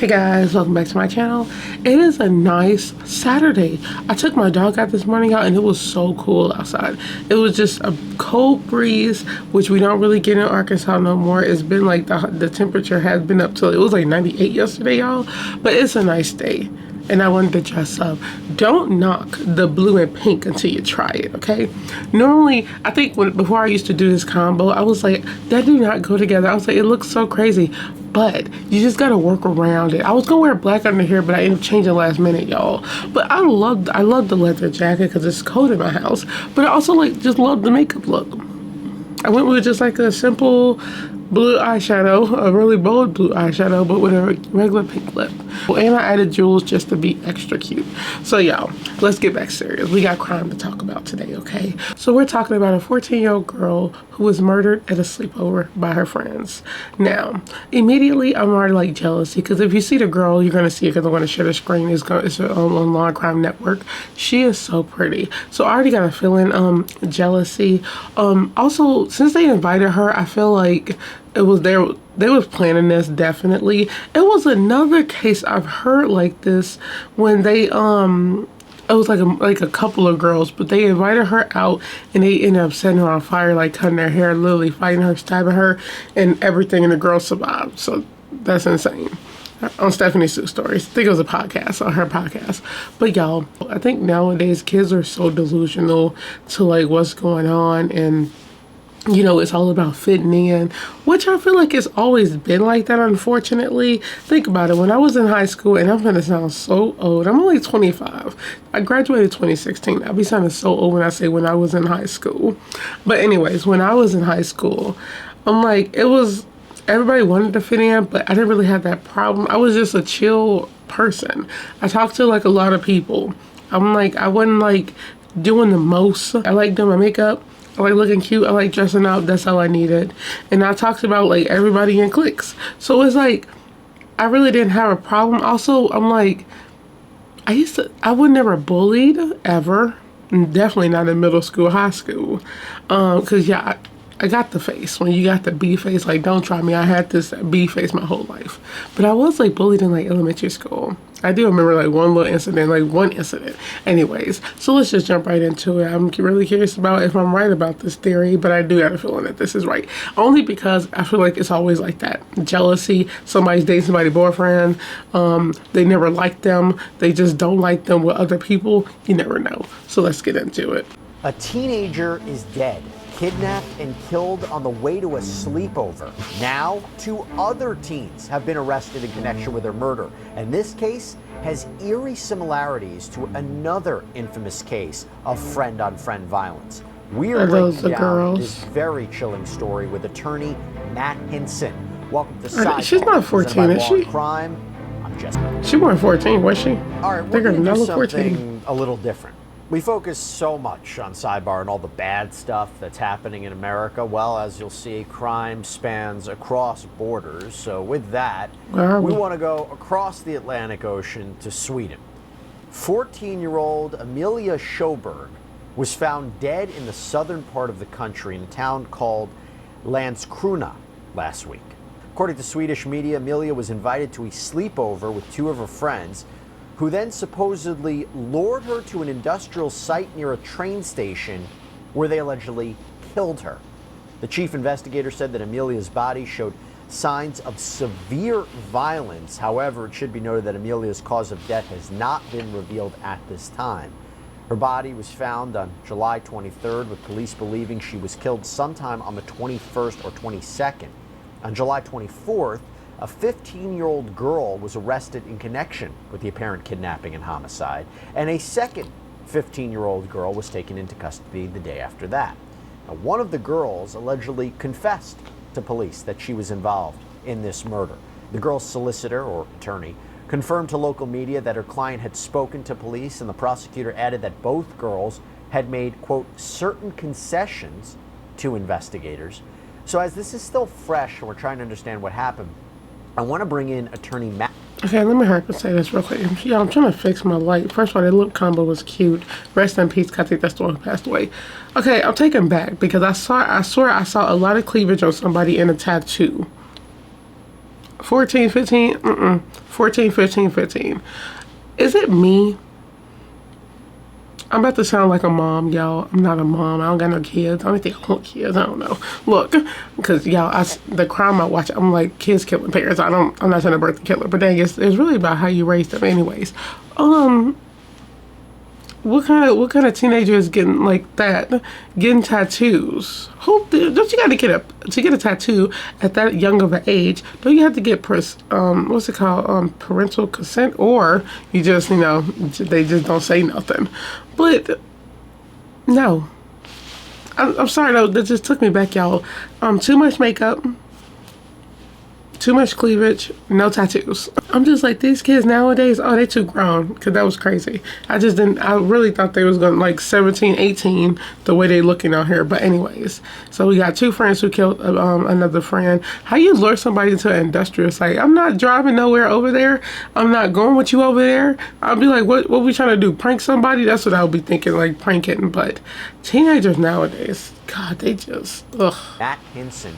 Hey guys, welcome back to my channel. It is a nice Saturday. I took my dog out this morning, y'all, and it was so cool outside. It was just a cold breeze, which we don't really get in Arkansas no more. It's been like the temperature has been up till it was like 98 yesterday, y'all. But it's a nice day. And I wanted to dress up. Don't knock the blue and pink until you try it, okay? Normally, I think before I used to do this combo, I was like, that do not go together. I was like, it looks so crazy. But you just gotta work around it. I was gonna wear black under here, but I ended up changing last minute, y'all. But I love the leather jacket because it's cold in my house. But I also just love the makeup look. I went with just like a simple blue eyeshadow, a really bold blue eyeshadow, but with a regular pink lip. And I added jewels just to be extra cute. So y'all, let's get back serious. We got crime to talk about today, okay? So we're talking about a 14-year-old girl who was murdered at a sleepover by her friends. Now, immediately I'm already like jealousy because if you see the girl, you're gonna see it because I'm gonna share the screen. It's on Law and Crime Network. She is so pretty. So I already got a feeling jealousy. Also, since they invited her, I feel like it was they was planning this definitely. It was another case I've heard like this when they it was like a couple of girls, but they invited her out and they ended up setting her on fire, like cutting her hair, literally fighting her, stabbing her, and everything, and the girl survived. So that's insane. On Stephanie Sue's Stories. I think it was a podcast, on her podcast. But y'all, I think nowadays kids are so delusional to like what's going on, and you know, it's all about fitting in, which I feel like it's always been like that, unfortunately. Think about it. When I was in high school, and I'm going to sound so old. I'm only 25. I graduated 2016. I'll be sounding so old when I say when I was in high school. But anyways, when I was in high school, I'm like, it was, everybody wanted to fit in, but I didn't really have that problem. I was just a chill person. I talked to like a lot of people. I'm like, I wasn't like doing the most. I like doing my makeup. I like looking cute. I like dressing up. That's all I needed. And I talked about like everybody in cliques. So it's like, I really didn't have a problem. Also, I'm like, I was never bullied ever. Definitely not in middle school, high school. Cause yeah, I got the face. When you got the B face, like don't try me. I had this B face my whole life. But I was like bullied in like elementary school. I do remember like one incident. Anyways, so let's just jump right into it. I'm really curious about if I'm right about this theory, but I do have a feeling that this is right. Only because I feel like it's always like that. Jealousy, somebody's dating somebody's boyfriend, they never like them, they just don't like them with other people. You never know. So let's get into it. A teenager is dead, kidnapped and killed on the way to a sleepover. Now, 2 other teens have been arrested in connection with her murder, and this case has eerie similarities to another infamous case of friend-on-friend violence. We're breaking down this very chilling story with attorney Matt Hinson. Welcome to Sidebar. She's not 14, is she? Crime. I'm just. She wasn't 14, was she? All right, we're going to do something a little different. We focus so much on Sidebar and all the bad stuff that's happening in America. Well, as you'll see, crime spans across borders. So with that, we want to go across the Atlantic Ocean to Sweden. 14-year-old Amelia Sjöberg was found dead in the southern part of the country in a town called Landskrona last week. According to Swedish media, Amelia was invited to a sleepover with 2 of her friends, who then supposedly lured her to an industrial site near a train station where they allegedly killed her. The chief investigator said that Amelia's body showed signs of severe violence. However, it should be noted that Amelia's cause of death has not been revealed at this time. Her body was found on July 23rd, with police believing she was killed sometime on the 21st or 22nd. On July 24th, a 15-year-old girl was arrested in connection with the apparent kidnapping and homicide, and a second 15-year-old girl was taken into custody the day after that. Now, one of the girls allegedly confessed to police that she was involved in this murder. The girl's solicitor, or attorney, confirmed to local media that her client had spoken to police, and the prosecutor added that both girls had made, quote, certain concessions to investigators. So as this is still fresh and we're trying to understand what happened, I want to bring in attorney Matt. Okay, let me hurry up and say this real quick. Yeah, I'm trying to fix my light. First of all, that lip combo was cute. Rest in peace. I think that's the one who passed away. Okay, I'm taken back because I swear I saw a lot of cleavage on somebody in a tattoo. 14, 15, 14, 15, 15. Is it me? I'm about to sound like a mom, y'all. I'm not a mom. I don't got no kids. I don't think I want kids. I don't know. Look, because y'all, the crime I watch, I'm like, kids killing parents. I'm not trying to birth the killer, but dang, it's really about how you raise them, anyways. What kind of teenager is getting like that, getting tattoos? Don't you got to get a tattoo at that young of an age? Don't you have to get what's it called, parental consent, or you just they just don't say nothing? But no, I'm sorry though, that just took me back, y'all. Too much makeup. Too much cleavage, no tattoos. I'm just like, these kids nowadays, oh, they too grown, because that was crazy. I really thought they was going like 17, 18, the way they looking out here. But anyways, so we got two friends who killed another friend. How you lure somebody into an industrial site? I'm not driving nowhere over there. I'm not going with you over there. I'll be like, what we trying to do? Prank somebody? That's what I would be thinking, like pranking. But teenagers nowadays, God, they just, ugh. Matt Hinson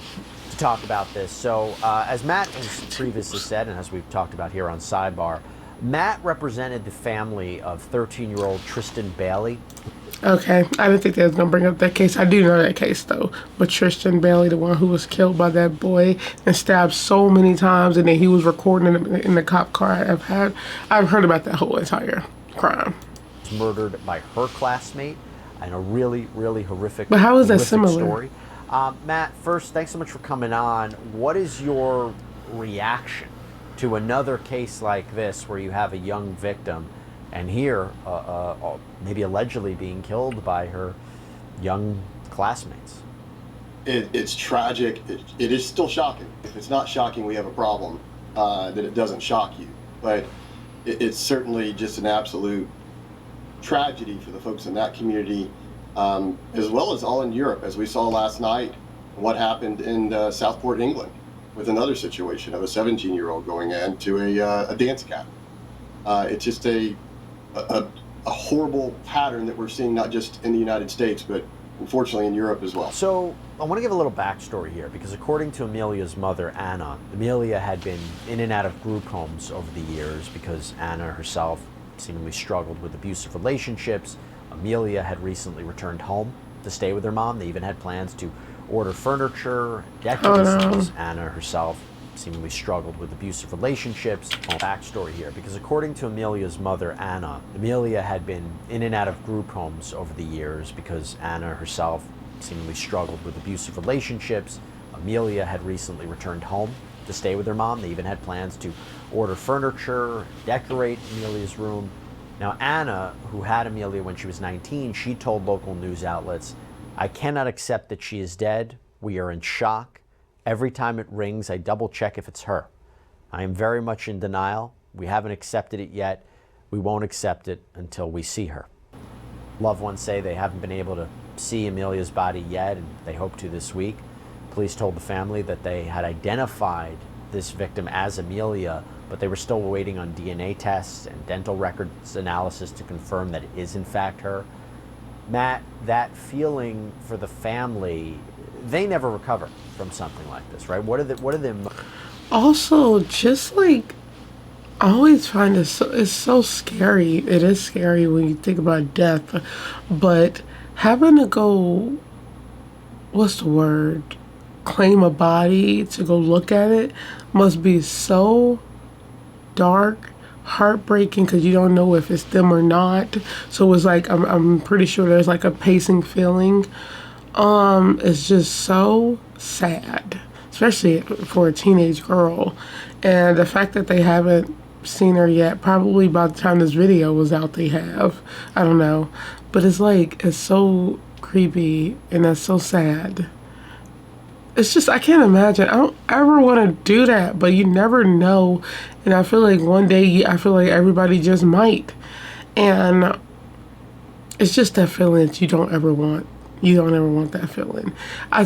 to talk about this. So as Matt has previously said, and as we've talked about here on Sidebar, Matt represented the family of 13-year-old Tristan Bailey. Okay, I didn't think they was gonna bring up that case. I do know that case though, but Tristan Bailey, the one who was killed by that boy and stabbed so many times, and then he was recording in the cop car. I've heard about that whole entire crime. Murdered by her classmate, and a really, really horrific. But how is that similar? Story. Matt, first, thanks so much for coming on. What is your reaction to another case like this, where you have a young victim, and here, maybe allegedly being killed by her young classmates? It's tragic. It is still shocking. If it's not shocking, we have a problem. That it doesn't shock you, but it's certainly just an absolute tragedy for the folks in that community, as well as all in Europe, as we saw last night. What happened in Southport, England, with another situation of a 17-year-old going into a dance academy. It's just a horrible pattern that we're seeing, not just in the United States, but unfortunately in Europe as well. So I want to give a little backstory here, because according to Amelia's mother, Anna, Amelia had been in and out of group homes over the years because Anna herself seemingly struggled with abusive relationships. Amelia had recently returned home to stay with her mom. They even had plans to order furniture, decorate themselves. Anna herself seemingly struggled with abusive relationships. Backstory here, because according to Amelia's mother, Anna, Amelia had been in and out of group homes over the years because Anna herself seemingly struggled with abusive relationships. Amelia had recently returned home to stay with her mom. They even had plans to order furniture, decorate Amelia's room. Now, Anna, who had Amelia when she was 19, she told local news outlets, "I cannot accept that she is dead. We are in shock. Every time it rings, I double check if it's her. I am very much in denial. We haven't accepted it yet. We won't accept it until we see her." Loved ones say they haven't been able to see Amelia's body yet, and they hope to this week. Police told the family that they had identified this victim as Amelia, but they were still waiting on DNA tests and dental records analysis to confirm that it is in fact her. Matt, that feeling for the family, they never recover from something like this, right? What are the Also, just like, I always find it's so scary. It is scary when you think about death, but having to go, what's the word, claim a body to go look at it must be so dark, heartbreaking, because you don't know if it's them or not. So it's like, I'm pretty sure there's like a pacing feeling. It's just so sad, especially for a teenage girl. And the fact that they haven't seen her yet, probably by the time this video was out they have, I don't know, but it's like, it's so creepy and that's so sad. It's just, I can't imagine. I don't ever want to do that, but you never know. And I feel like one day, I feel like everybody just might. And it's just that feeling that you don't ever want. You don't ever want that feeling. I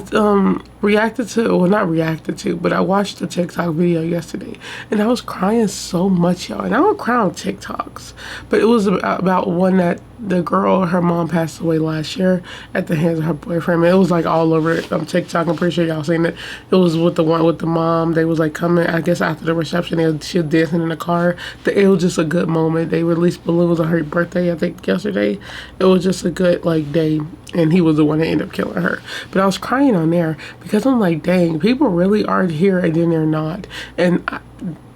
reacted to, well, not reacted to, but I watched the TikTok video yesterday, and I was crying so much, y'all. And I don't cry on TikToks, but it was about one that the girl, her mom passed away last year at the hands of her boyfriend. It was like all over TikTok. I'm pretty sure y'all seen it. It was with the one with the mom. They was like coming, I guess after the reception, she was dancing in the car. It was just a good moment. They released balloons on her birthday, I think yesterday. It was just a good like day, and he was the one that ended up killing her. But I was crying on there because I'm like, dang, people really are here and then they're not. And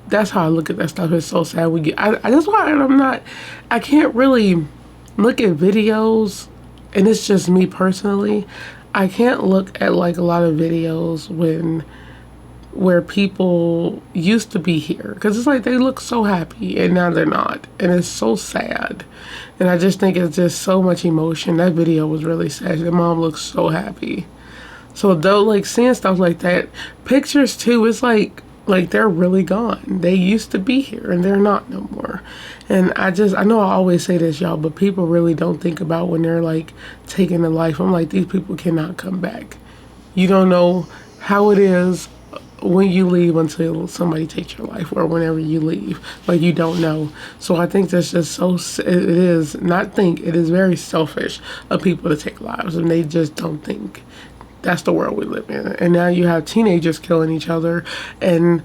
that's how I look at that stuff. It's so sad. That's why I can't really look at videos, and it's just me personally. I can't look at like a lot of videos where people used to be here, because it's like they look so happy and now they're not, and it's so sad. And I just think it's just so much emotion. That video was really sad. The mom looks so happy. So though, like seeing stuff like that, pictures too, it's like they're really gone. They used to be here and they're not no more. And I know I always say this, y'all, but people really don't think about when they're like taking a life. I'm like, these people cannot come back. You don't know how it is when you leave until somebody takes your life, or whenever you leave. Like, you don't know. So I think that's just it is very selfish of people to take lives, and they just don't think. That's the world we live in. And now you have teenagers killing each other, and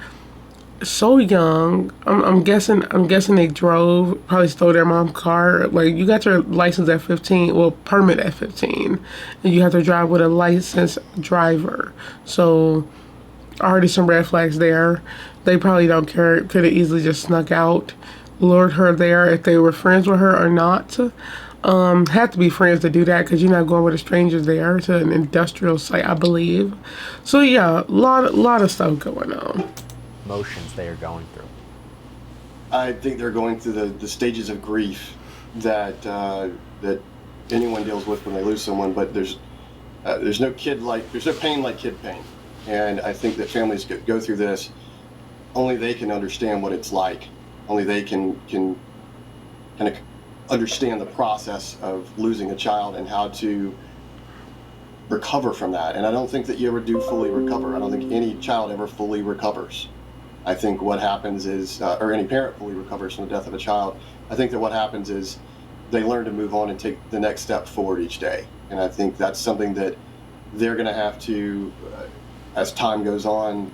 so young. I'm guessing they probably stole their mom's car. Like, you got your license at 15, well, permit at 15, and you have to drive with a licensed driver. So already some red flags there. They probably don't care. Could have easily just snuck out, lured her there if they were friends with her or not. Have to be friends to do that, because you're not going with a stranger there to an industrial site, I believe. So yeah, lot of stuff going on. Emotions they are going through. I think they're going through the stages of grief that that anyone deals with when they lose someone. But there's no pain like kid pain, and I think that families go through this. Only they can understand what it's like. Only they can kind of understand the process of losing a child and how to recover from that. And I don't think that you ever do fully recover. I don't think any child ever fully recovers. I think what happens is, or any parent fully recovers from the death of a child. I think that what happens is they learn to move on and take the next step forward each day. And I think that's something that they're going to have to, as time goes on,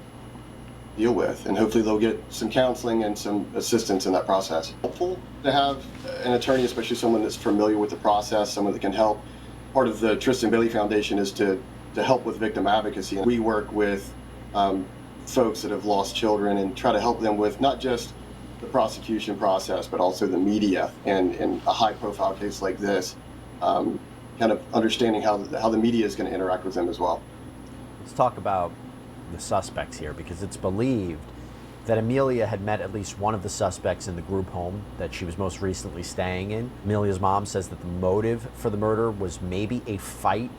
deal with, and hopefully they'll get some counseling and some assistance in that process. Helpful to have an attorney, especially someone that's familiar with the process, someone that can help. Part of the Tristan Bailey Foundation is to help with victim advocacy, and we work with folks that have lost children and try to help them with not just the prosecution process, but also the media, and in a high-profile case like this, kind of understanding how the media is going to interact with them as well. Let's talk about the suspects here, because it's believed that Amelia had met at least one of the suspects in the group home that she was most recently staying in. Amelia's mom says that the motive for the murder was maybe a fight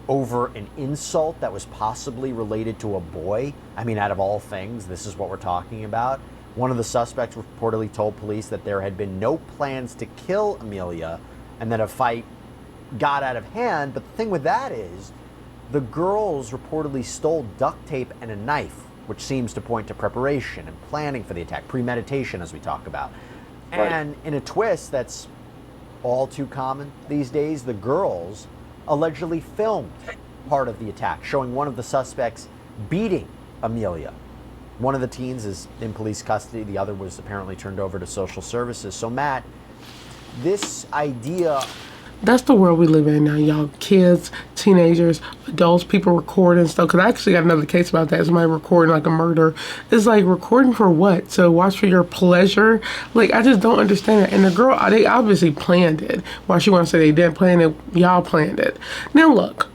over an insult that was possibly related to a boy. I mean, out of all things, this is what we're talking about. One of the suspects reportedly told police that there had been no plans to kill Amelia and that a fight got out of hand. But the thing with that is, the girls reportedly stole duct tape and a knife, which seems to point to preparation and planning for the attack, premeditation, as we talk about. Right. And in a twist that's all too common these days, the girls allegedly filmed part of the attack, showing one of the suspects beating Amelia. One of the teens is in police custody. The other was apparently turned over to social services. So, Matt, this idea... That's the world we live in now, y'all. Kids, teenagers, adults, people recording stuff. Because I actually got another case about that. Somebody recording like a murder. It's like, recording for what? To watch for your pleasure? Like, I just don't understand it. And the girl, they obviously planned it. Why she want to say they didn't plan it? Y'all planned it. Now, look.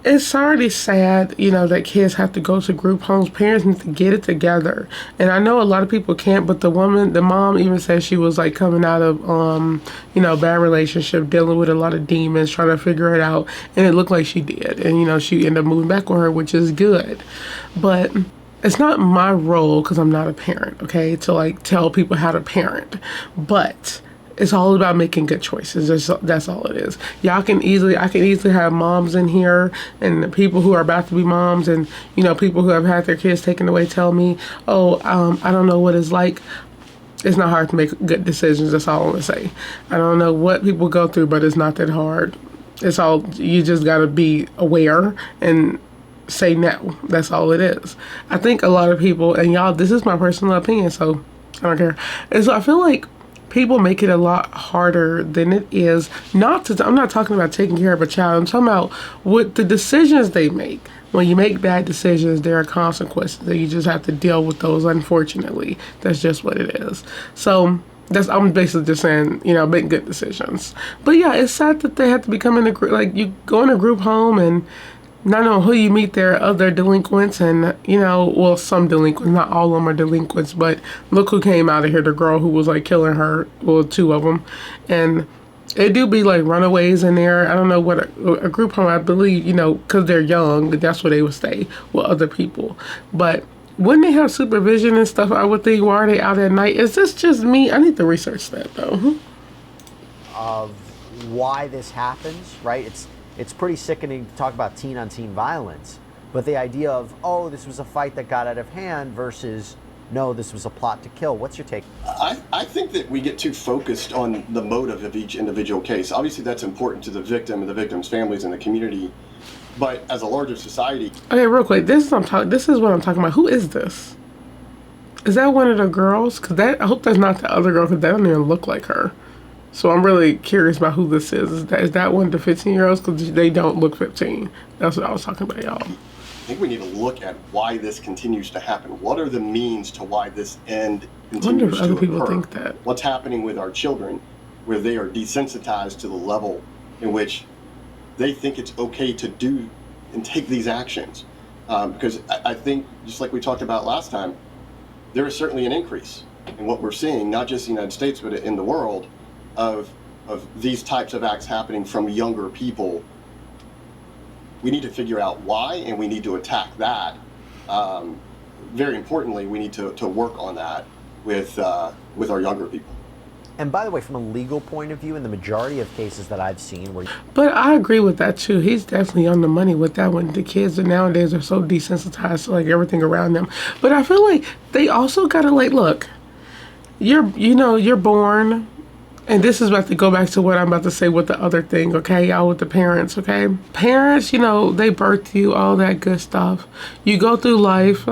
It's already sad, that kids have to go to group homes. Parents need to get it together. And I know a lot of people can't, but the mom even said she was like coming out of, bad relationship, dealing with a lot of demons, trying to figure it out. And it looked like she did. And, she ended up moving back with her, which is good. But it's not my role, because I'm not a parent, okay, to like tell people how to parent. But it's all about making good choices. That's all it is. I can easily have moms in here, and people who are about to be moms, and people who have had their kids taken away tell me, I don't know what it's like. It's not hard to make good decisions. That's all I'm gonna say. I don't know what people go through, but it's not that hard. It's all, you just gotta be aware and say no. That's all it is. I think a lot of people, and y'all, this is my personal opinion, so I don't care. And so I feel like people make it a lot harder than it is. I'm not talking about taking care of a child. I'm talking about what the decisions they make. When you make bad decisions, there are consequences, and you just have to deal with those, unfortunately. That's just what it is. So I'm basically just saying, make good decisions. But yeah, it's sad that they have to become in a group, like you go in a group home and not knowing who you meet there, other delinquents, and well, some delinquents, not all of them are delinquents, but look who came out of here, the girl who was like killing her, well, two of them. And it do be like runaways in there. I don't know what a group home, I believe, because they're young, that's where they would stay with other people. But wouldn't they have supervision and stuff? I would think, why are they out at night? Is this just me? I need to research that though. Of why this happens, right? It's pretty sickening to talk about teen-on-teen violence, but the idea of, oh, this was a fight that got out of hand versus, no, this was a plot to kill. What's your take? I think that we get too focused on the motive of each individual case. Obviously, that's important to the victim and the victim's families and the community, but as a larger society. Okay, real quick, this is what I'm talking about. Who is this? Is that one of the girls? I hope that's not the other girl, because that don't even look like her. So I'm really curious about who this is. Is that one of the 15-year-olds? Because they don't look 15. That's what I was talking about, y'all. I think we need to look at why this continues to happen. What are the means to why this end I wonder continues if other to people occur? think that. What's happening with our children, where they are desensitized to the level in which they think it's okay to do and take these actions? Because I think, just like we talked about last time, there is certainly an increase in what we're seeing, not just in the United States, but in the world, of these types of acts happening from younger people. We need to figure out why, and we need to attack that. Very importantly, we need to work on that with our younger people. And by the way, from a legal point of view, in the majority of cases that I've seen where... But I agree with that too. He's definitely on the money with that one. The kids nowadays are so desensitized to like everything around them. But I feel like they also gotta look, you're born. And this is about to go back to what I'm about to say with the other thing, okay, y'all, with the parents, okay? Parents, they birth you, all that good stuff. You go through life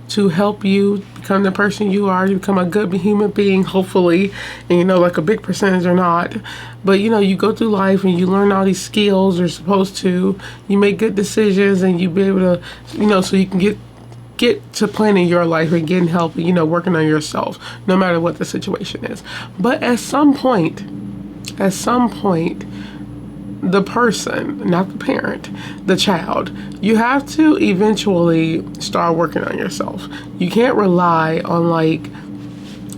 to help you become the person you are. You become a good human being, hopefully, and like a big percentage or not. But you go through life and you learn all these skills you're supposed to. You make good decisions and you be able to, so you can get to planning your life and getting help, working on yourself, no matter what the situation is. But at some point, the person, not the parent, the child, you have to eventually start working on yourself. You can't rely on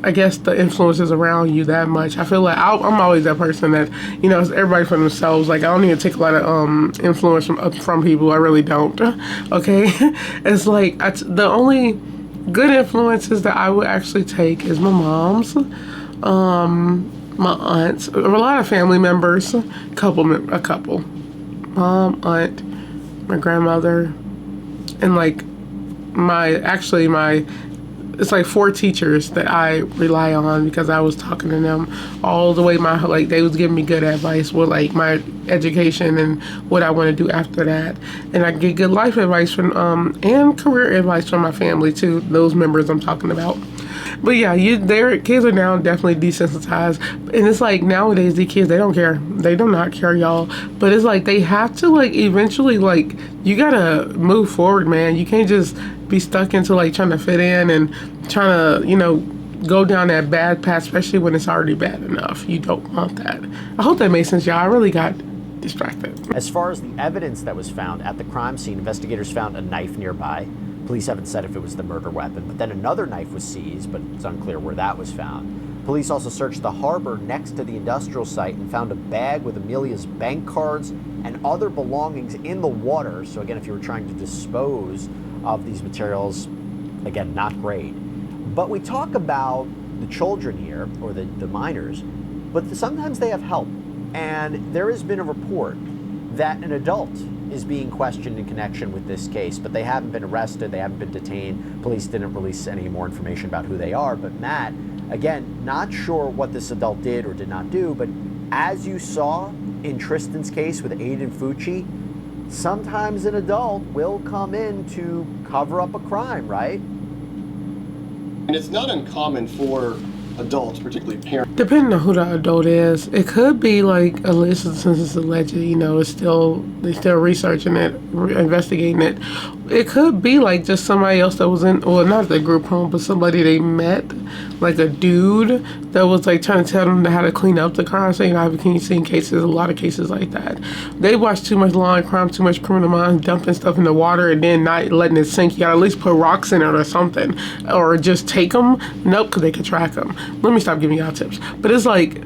I guess the influences around you that much. I feel like I'm always that person that, it's everybody for themselves. Like, I don't even take a lot of influence from people. I really don't. Okay? It's like, the only good influences that I would actually take is my mom's, my aunts, a lot of family members, a couple, mom, aunt, my grandmother, and it's like 4 teachers that I rely on because I was talking to them all the way. They was giving me good advice with my education and what I want to do after that. And I get good life advice from, and career advice from my family too, those members I'm talking about. But yeah, their kids are now definitely desensitized. And it's nowadays, the kids, they don't care. They do not care, y'all. But it's they have to eventually, you gotta move forward, man. You can't just be stuck into trying to fit in and trying to, go down that bad path, especially when it's already bad enough. You don't want that. I hope that made sense, y'all. I really got distracted. As far as the evidence that was found at the crime scene, investigators found a knife nearby. Police haven't said if it was the murder weapon, but then another knife was seized, but it's unclear where that was found. Police also searched the harbor next to the industrial site and found a bag with Amelia's bank cards and other belongings in the water. So again, if you were trying to dispose of these materials, again, not great. But we talk about the children here, or the minors, but sometimes they have help. And there has been a report that an adult is being questioned in connection with this case, but they haven't been arrested, they haven't been detained. Police didn't release any more information about who they are, but Matt, Again, not sure what this adult did or did not do, but as you saw in Tristan's case with Aiden Fucci, sometimes an adult will come in to cover up a crime, right? And it's not uncommon for adults, particularly parents. Depending on who the adult is, it could be like illicit since it's alleged. You know, they're still researching it, investigating it. It could be like just somebody else that was in, well, not the group home, but somebody they met, like a dude that was like trying to tell them how to clean up the crime scene. I've seen cases, a lot of cases like that. They watch too much law and crime, too much Criminal Minds, dumping stuff in the water and then not letting it sink. You gotta at least put rocks in it or something, or just take them. Nope, because they can track them. Let me stop giving y'all tips. But it's like,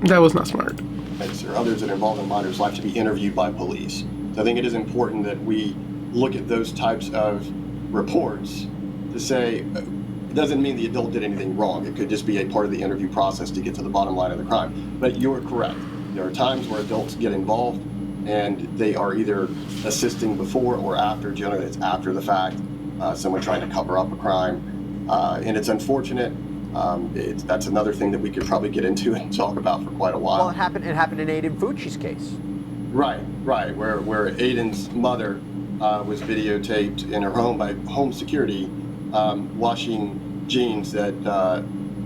that was not smart. Or others that are involved in minors' life to be interviewed by police. So I think it is important that we look at those types of reports to say, it doesn't mean the adult did anything wrong. It could just be a part of the interview process to get to the bottom line of the crime. But you're correct. There are times where adults get involved and they are either assisting before or after. Generally, it's after the fact, someone trying to cover up a crime. And it's unfortunate. That's another thing that we could probably get into and talk about for quite a while. Well, it happened in Aiden Fucci's case. Right, where Aiden's mother was videotaped in her home by home security washing jeans that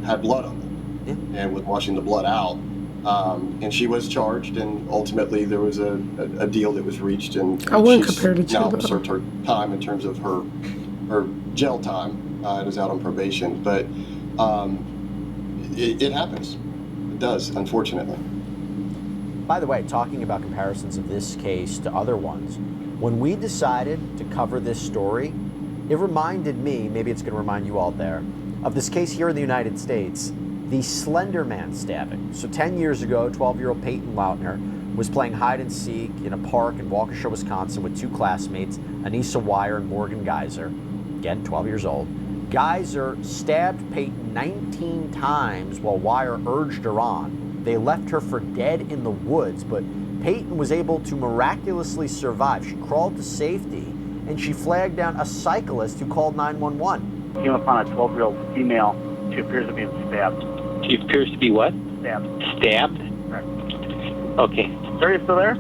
had blood on them, and was washing the blood out. And she was charged, and ultimately there was a deal that was reached, and I wouldn't she's compare the two, now though. served her time in terms of her jail time and is out on probation. But it happens. It does, unfortunately. By the way, talking about comparisons of this case to other ones, when we decided to cover this story, it reminded me, maybe it's going to remind you all there, of this case here in the United States, the Slender Man stabbing. So 10 years ago, 12-year-old Peyton Lautner was playing hide and seek in a park in Waukesha, Wisconsin with two classmates, Anissa Weier and Morgan Geyser, again, 12 years old. Geyser stabbed Peyton 19 times while Weier urged her on. They left her for dead in the woods, but Peyton was able to miraculously survive. She crawled to safety, and she flagged down a cyclist who called 911. Came upon a 12-year-old female. She appears to be stabbed. She appears to be what? Stabbed. Stabbed? Right. Okay. Sir, you still there?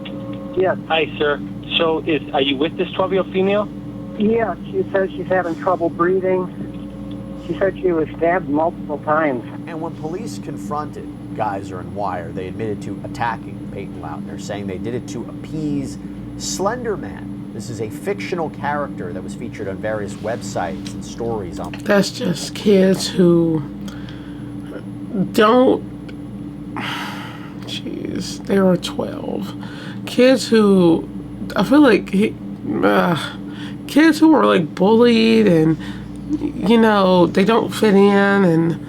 Yes. Hi, sir. So, are you with this 12-year-old female? Yeah, she says she's having trouble breathing. She said she was stabbed multiple times. And when police confronted Geyser and Weier, they admitted to attacking Peyton Lautner, saying they did it to appease Slender Man. This is a fictional character that was featured on various websites and stories on. That's just kids who don't. Jeez, they are 12. Kids who, I feel like, kids who are like bullied and, you know, they don't fit in, and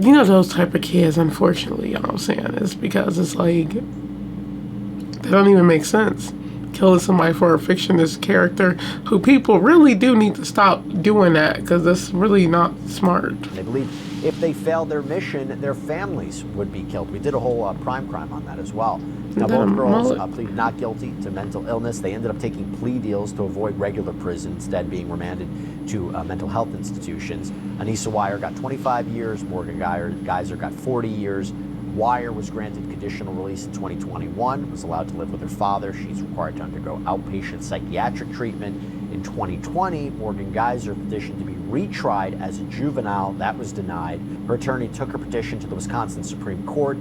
you know, those type of kids, unfortunately, you know what I'm saying, is because it's like, they don't even make sense. Killing somebody for a fictitious character who people really do need to stop doing that, because that's really not smart. They believe if they failed their mission, their families would be killed. We did a whole prime crime on that as well. Now, both girls pleaded not guilty to mental illness. They ended up taking plea deals to avoid regular prison, instead being remanded to mental health institutions. Anissa Weier got 25 years. Morgan Geyser got 40 years. Weier was granted conditional release in 2021, was allowed to live with her father. She's required to undergo outpatient psychiatric treatment. In 2020, Morgan Geyser petitioned to be retried as a juvenile. That was denied. Her attorney took her petition to the Wisconsin Supreme Court.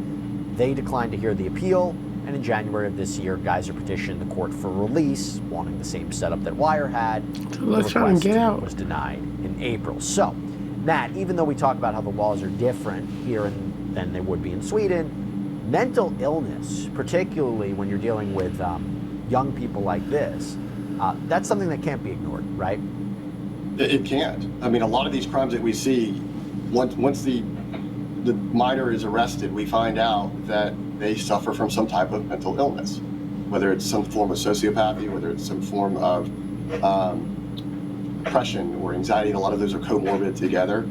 They declined to hear the appeal. And in January of this year, Geyser petitioned the court for release, wanting the same setup that Weier had. Let's try and get out. Was denied in April. So, Matt, even though we talk about how the laws are different here than they would be in Sweden, mental illness, particularly when you're dealing with young people like this, that's something that can't be ignored, right? It can't. I mean, a lot of these crimes that we see, once the minor is arrested, we find out that they suffer from some type of mental illness, whether it's some form of sociopathy, whether it's some form of depression or anxiety. And a lot of those are comorbid together.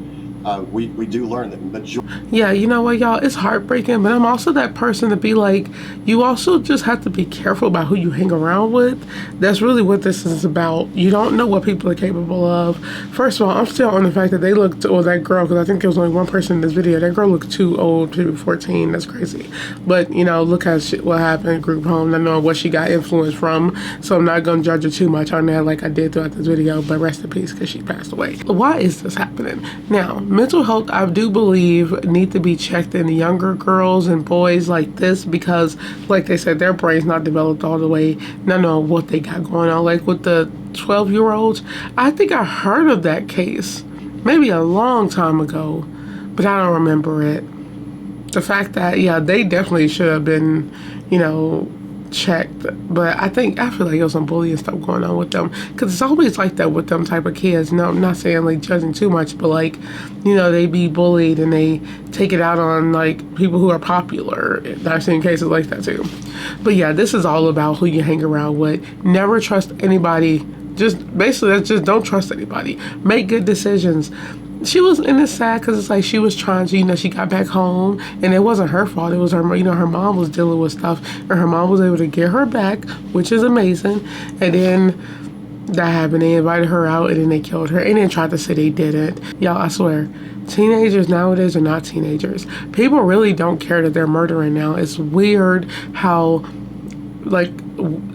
we do learn that majority. Yeah, you know what, y'all? It's heartbreaking, but I'm also that person to be like, you also just have to be careful about who you hang around with. That's really what this is about. You don't know what people are capable of. First of all, I'm still on the fact that they looked, or that girl, because I think there was only one person in this video, that girl looked too old to be 14. That's crazy. But, you know, look how what happened in group home. I know what she got influenced from, so I'm not going to judge her too much on that like I did throughout this video, but rest in peace because she passed away. Why is this happening? Now, mental health, I do believe, need to be checked in younger girls and boys like this because, like they said, their brain's not developed all the way. None know what they got going on. Like with the 12-year-olds, I think I heard of that case maybe a long time ago, but I don't remember it. The fact that, yeah, they definitely should have been, you know, checked, but I feel like there was some bullying stuff going on with them because it's always like that with them type of kids. No, I'm not saying like judging too much, but like, you know, they be bullied and they take it out on like people who are popular. I've seen cases like that too. But yeah, this is all about who you hang around with. Never trust anybody. Just basically, just don't trust anybody. Make good decisions. She was, and it's sad because it's like she was trying to, you know, she got back home and it wasn't her fault. It was her, you know, her mom was dealing with stuff and her mom was able to get her back, which is amazing. And then that happened. They invited her out and then they killed her and then tried to say they didn't. Y'all, I swear, teenagers nowadays are not teenagers. People really don't care that they're murdering now. It's weird how, like,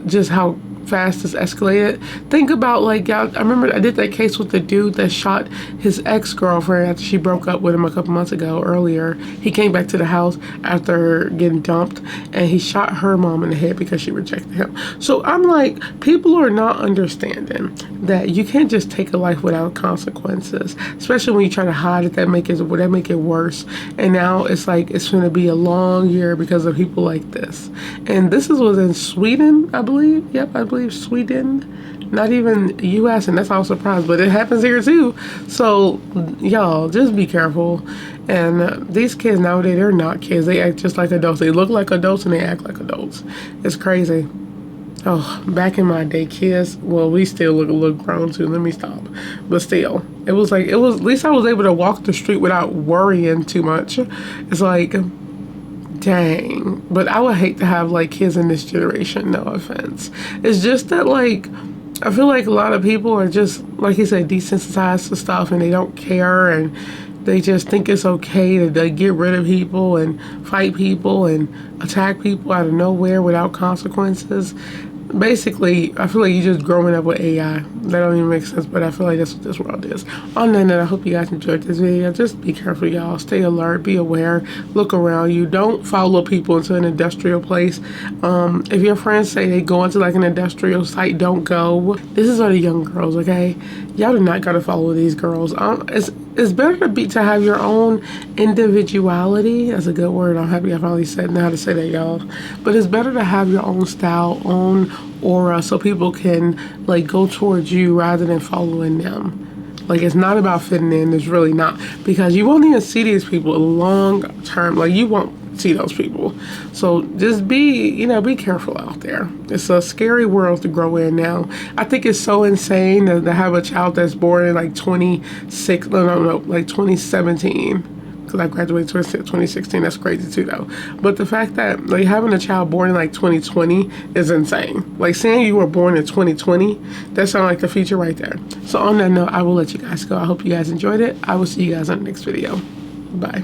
just how fast it's escalated. Think about, like, I remember I did that case with the dude that shot his ex-girlfriend after she broke up with him a couple months ago earlier. He came back to the house after getting dumped and he shot her mom in the head because she rejected him. So I'm like, people are not understanding that you can't just take a life without consequences, especially when you try to hide it. That make it worse. And now it's like it's going to be a long year because of people like this. And this was in Sweden, I believe. Yep, I believe Sweden, not even US, and that's all surprised, but it happens here too. So y'all, just be careful. And these kids nowadays, they're not kids. They act just like adults. They look like adults and they act like adults. It's crazy. Oh, back in my day, kids, well, we still look grown too. Let me stop. But still, it was at least I was able to walk the street without worrying too much. It's like, dang. But I would hate to have like kids in this generation, no offense. It's just that, like, I feel like a lot of people are just, like you said, desensitized to stuff and they don't care and they just think it's okay to like, get rid of people and fight people and attack people out of nowhere without consequences. Basically, I feel like you're just growing up with AI. That don't even make sense, but I feel like that's what this world is. On that note, I hope you guys enjoyed this video. Just be careful, y'all. Stay alert. Be aware. Look around you. Don't follow people into an industrial place. If your friends say they go into like an industrial site, don't go. This is for the young girls, okay? Y'all do not gotta follow these girls. It's better to have your own individuality. That's a good word. I'm happy I finally know how to say that, y'all. But it's better to have your own style, own aura, so people can like go towards you rather than following them. Like, it's not about fitting in. It's really not, because you won't even see these people long term. Like, you won't see those people. So just be careful out there. It's a scary world to grow in now. I think it's so insane to have a child that's born in like 2017. Because I graduated 2016. That's crazy too, though. But the fact that like having a child born in like 2020 is insane. Like saying you were born in 2020, that sounds like the future right there. So on that note, I will let you guys go. I hope you guys enjoyed it. I will see you guys on the next video. Bye.